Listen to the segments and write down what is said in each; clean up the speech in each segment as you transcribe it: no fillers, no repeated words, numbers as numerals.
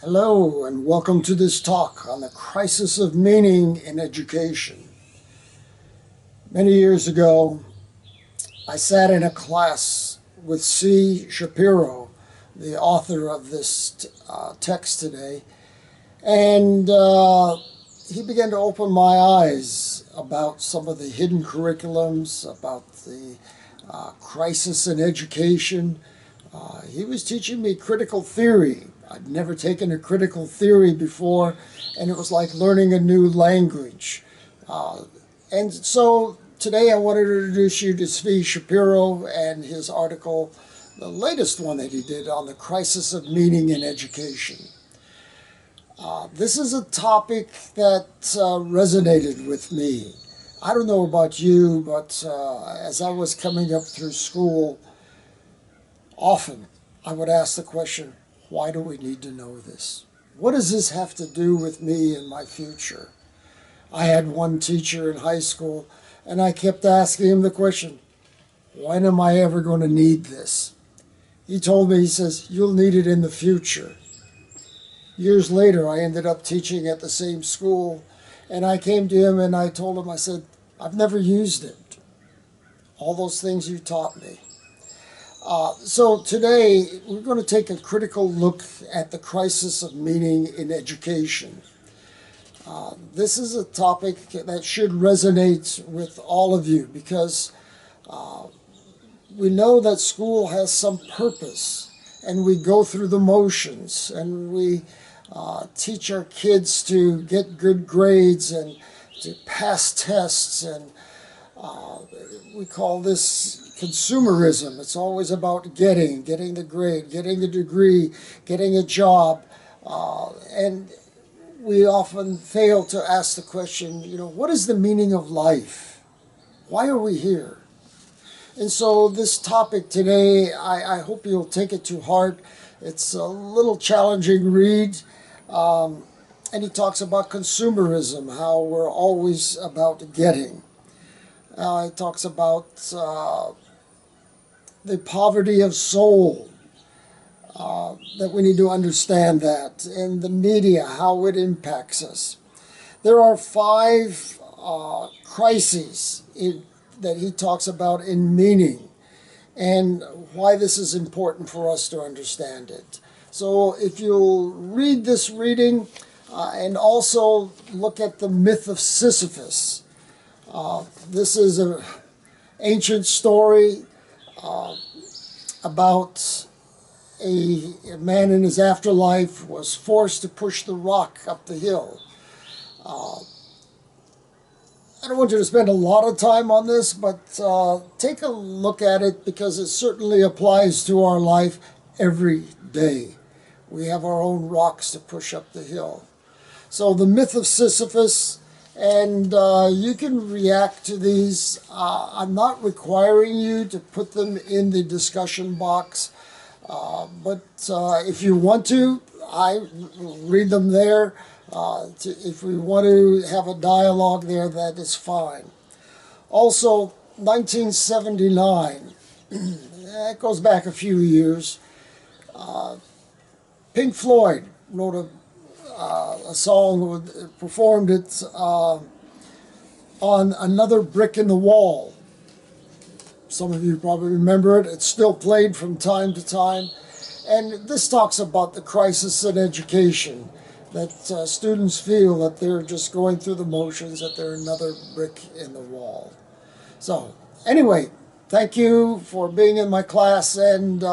Hello, and welcome to this talk on the crisis of meaning in education. Many years ago, I sat in a class with C. Shapiro, the author of this text today, and he began to open my eyes about some of the hidden curriculums, about the crisis in education. He was teaching me critical theory. I'd never taken a critical theory before, and it was like learning a new language. And so today I wanted to introduce you to Zvi Shapiro and his article, the latest one that he did on the crisis of meaning in education. This is a topic that resonated with me. I don't know about you, but as I was coming up through school, often I would ask the question, why do we need to know this? What does this have to do with me and my future? I had one teacher in high school, and I kept asking him the question, when am I ever going to need this? He told me, he says, you'll need it in the future. Years later, I ended up teaching at the same school, and I came to him and I told him, I said, I've never used it. All those things you taught me. So today, we're going to take a critical look at the crisis of meaning in education. This is a topic that should resonate with all of you because we know that school has some purpose, and we go through the motions, and we teach our kids to get good grades and to pass tests, and we call this consumerism. It's always about getting the grade, getting the degree, getting a job, and we often fail to ask the question, what is the meaning of life? Why are we here? And so this topic today, I hope you'll take it to heart. It's a little challenging read, and he talks about consumerism, how we're always about getting. He talks about the poverty of soul, that we need to understand that, and the media, how it impacts us. There are five crises that he talks about in meaning, and why this is important for us to understand it. So if you'll read this reading, and also look at the myth of Sisyphus. This is an ancient story about a man in his afterlife was forced to push the rock up the hill. I don't want you to spend a lot of time on this, but take a look at it because it certainly applies to our life every day. We have our own rocks to push up the hill. So the myth of Sisyphus, and you can react to these. I'm not requiring you to put them in the discussion box, but if you want to, I read them there. If we want to have a dialogue there, that is fine. Also, 1979, that goes back a few years, Pink Floyd wrote a song, performed it on Another Brick in the Wall. Some of you probably remember it. It's still played from time to time. And this talks about the crisis in education, that students feel that they're just going through the motions, that they're another brick in the wall. So anyway, thank you for being in my class and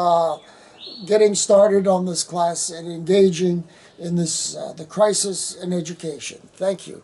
getting started on this class and engaging in this the crisis in education. Thank you.